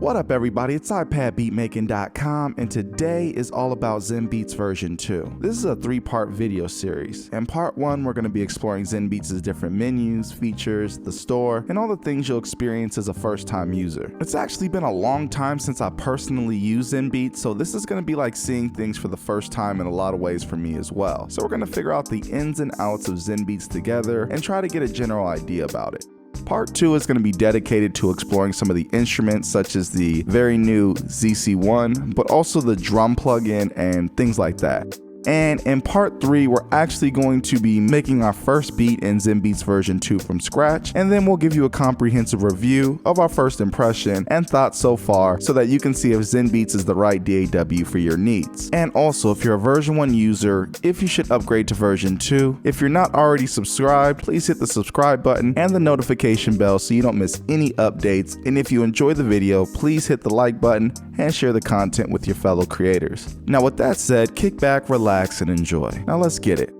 What up everybody, it's iPadBeatMaking.com and today is all about ZenBeats version 2. This is a 3-part video series. In part 1 we're going to be exploring ZenBeats' different menus, features, the store, and all the things you'll experience as a first-time user. It's actually been a long time since I personally used ZenBeats, so this is going to be like seeing things for the first time in a lot of ways for me as well. So we're going to figure out the ins and outs of ZenBeats together and try to get a general idea about it. Part 2 is going to be dedicated to exploring some of the instruments such as the very new ZC1, but also the drum plugin and things like that. And in part 3, we're actually going to be making our first beat in ZenBeats version 2 from scratch, and then we'll give you a comprehensive review of our first impression and thoughts so far so that you can see if ZenBeats is the right DAW for your needs. And also, if you're a version 1 user, if you should upgrade to version 2. If you're not already subscribed, please hit the subscribe button and the notification bell so you don't miss any updates. And if you enjoy the video, please hit the like button and share the content with your fellow creators. Now with that said, kick back, relax, and enjoy. Now let's get it.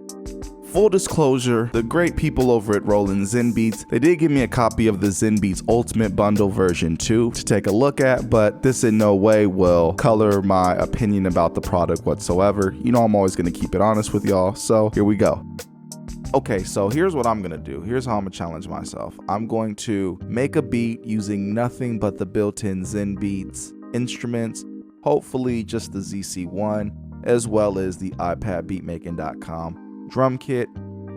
Full disclosure, the great people over at Roland ZenBeats, they did give me a copy of the ZenBeats Ultimate Bundle version 2 to take a look at, but this in no way will color my opinion about the product whatsoever. You know I'm always going to keep it honest with y'all, so here we go. Okay, so here's what I'm gonna do. Here's how I'm gonna challenge myself. I'm going to make a beat using nothing but the built-in ZenBeats instruments, hopefully just the ZC1, as well as the iPadBeatMaking.com drum kit,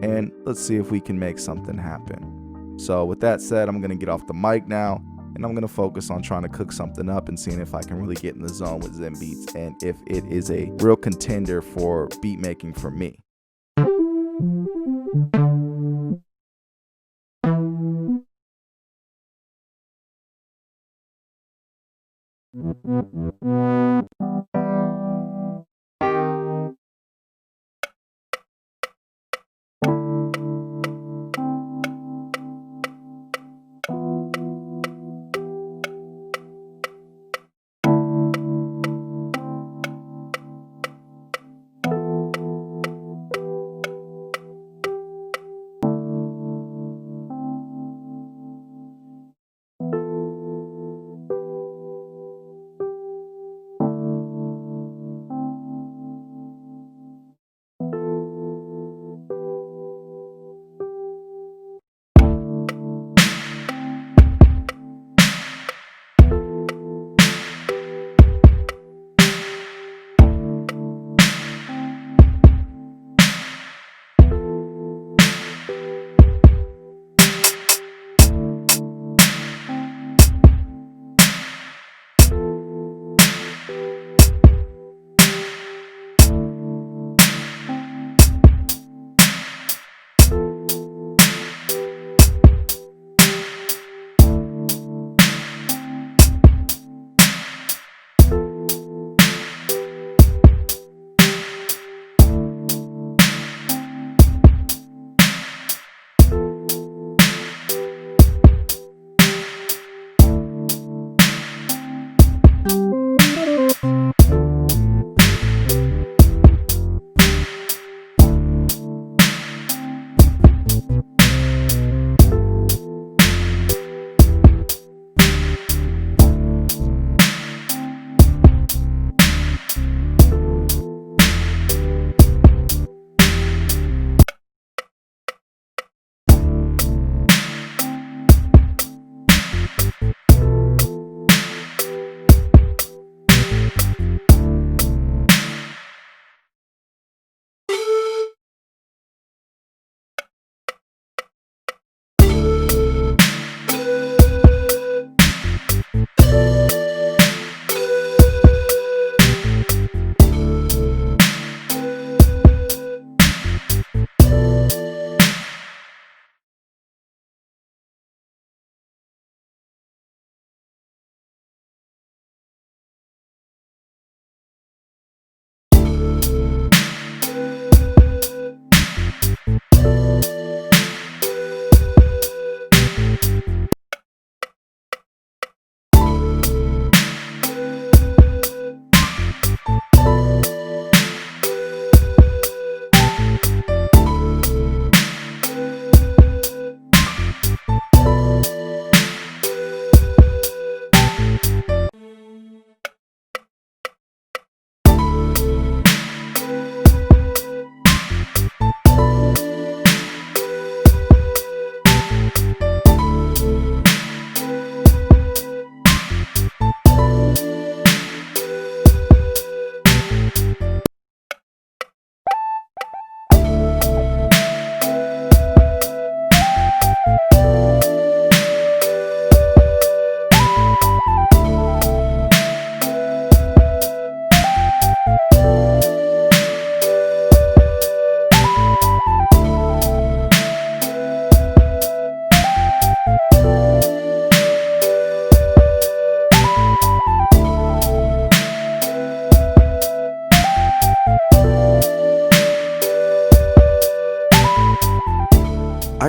and let's see if we can make something happen. So with that said, I'm gonna get off the mic now, and I'm gonna focus on trying to cook something up and seeing if I can really get in the zone with ZenBeats and if it is a real contender for beat making for me.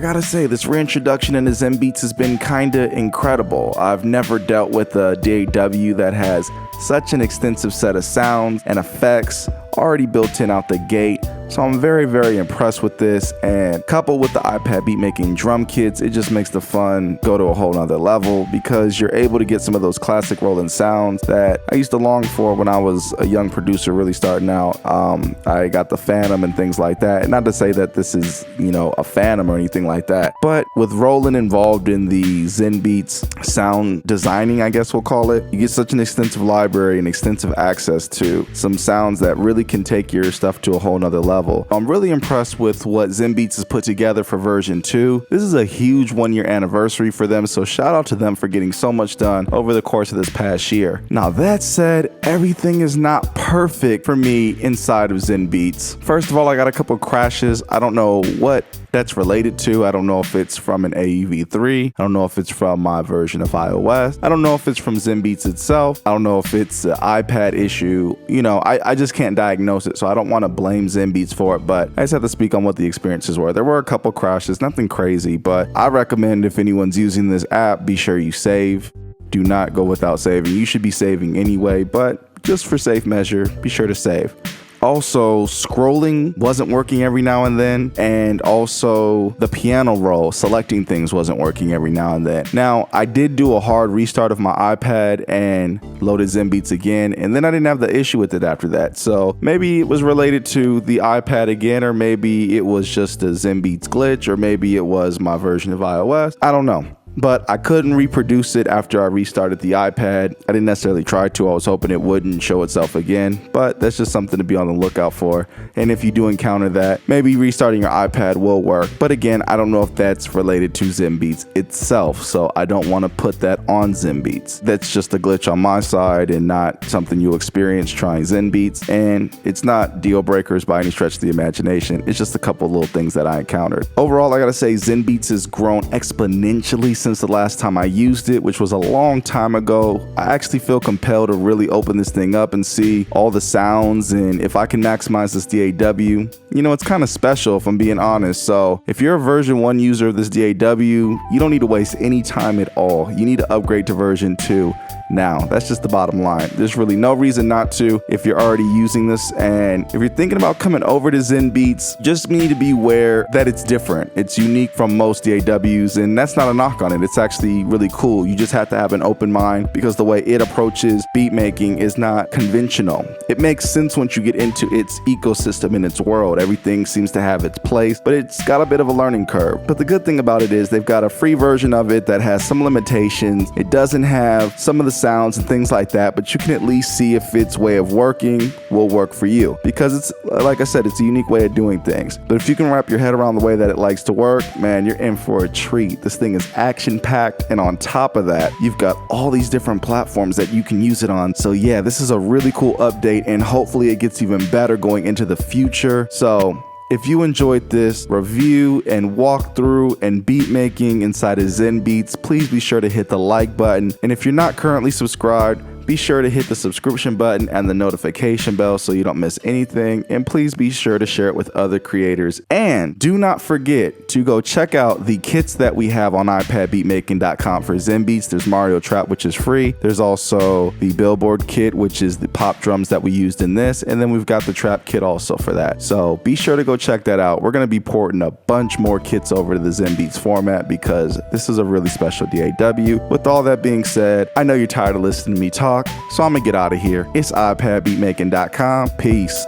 gotta say, this reintroduction into ZenBeats has been kinda incredible. I've never dealt with a DAW that has such an extensive set of sounds and effects already built in out the gate. So I'm very, very impressed with this, and coupled with the iPad BeatMaking drum kits, it just makes the fun go to a whole nother level because you're able to get some of those classic Roland sounds that I used to long for when I was a young producer really starting out. I got the Phantom and things like that. And not to say that this is, a Phantom or anything like that, but with Roland involved in the ZenBeats sound designing, I guess we'll call it, you get such an extensive library and extensive access to some sounds that really can take your stuff to a whole nother level. I'm really impressed with what ZenBeats has put together for version 2. This is a huge 1-year anniversary for them, so shout out to them for getting so much done over the course of this past year. Now that said, everything is not perfect for me inside of ZenBeats. First of all, I got a couple crashes. I don't know what that's related to. I don't know if it's from an AEV3. I don't know if it's from my version of iOS. I don't know if it's from ZenBeats itself. I don't know if it's an iPad issue. I just can't diagnose it, so I don't want to blame ZenBeats for it, but I just have to speak on what the experiences were. There were a couple crashes, nothing crazy, but I recommend if anyone's using this app, be sure you save. Do not go without saving. You should be saving anyway, but just for safe measure, be sure to save. Also, scrolling wasn't working every now and then, and also the piano roll, selecting things, wasn't working every now and then. Now, I did do a hard restart of my iPad and loaded ZenBeats again, and then I didn't have the issue with it after that. So maybe it was related to the iPad again, or maybe it was just a ZenBeats glitch, or maybe it was my version of iOS. I don't know. But I couldn't reproduce it after I restarted the iPad. I didn't necessarily try to. I was hoping it wouldn't show itself again, but that's just something to be on the lookout for. And if you do encounter that, maybe restarting your iPad will work. But again, I don't know if that's related to ZenBeats itself, so I don't want to put that on ZenBeats. That's just a glitch on my side and not something you'll experience trying ZenBeats. And it's not deal breakers by any stretch of the imagination. It's just a couple little things that I encountered. Overall, I gotta say, ZenBeats has grown exponentially since the last time I used it, which was a long time ago. I actually feel compelled to really open this thing up and see all the sounds, and if I can maximize this DAW, it's kind of special if I'm being honest. So if you're a version 1 user of this DAW, you don't need to waste any time at all. You need to upgrade to version 2 now. That's just the bottom line. There's really no reason not to if you're already using this, and if you're thinking about coming over to ZenBeats, just need to be aware that it's different. It's unique from most DAWs, and that's not a knock on it. It's actually really cool. You just have to have an open mind because the way it approaches beat making is not conventional. It makes sense once you get into its ecosystem and its world. Everything seems to have its place, but it's got a bit of a learning curve. But the good thing about it is they've got a free version of it that has some limitations. It doesn't have some of the sounds and things like that, but you can at least see if its way of working will work for you, because it's, like I said, it's a unique way of doing things. But if you can wrap your head around the way that it likes to work, man, you're in for a treat. This thing is action-packed, and on top of that, you've got all these different platforms that you can use it on. So yeah, this is a really cool update, and hopefully it gets even better going into the future. So if you enjoyed this review and walkthrough and beat making inside of ZenBeats, please be sure to hit the like button. And if you're not currently subscribed, be sure to hit the subscription button and the notification bell so you don't miss anything. And please be sure to share it with other creators. And do not forget to go check out the kits that we have on iPadBeatMaking.com for ZenBeats. There's Mario Trap, which is free. There's also the Billboard kit, which is the pop drums that we used in this. And then we've got the Trap kit also for that. So be sure to go check that out. We're going to be porting a bunch more kits over to the ZenBeats format because this is a really special DAW. With all that being said, I know you're tired of listening to me talk, so I'm gonna get out of here. It's iPadBeatMaking.com. Peace.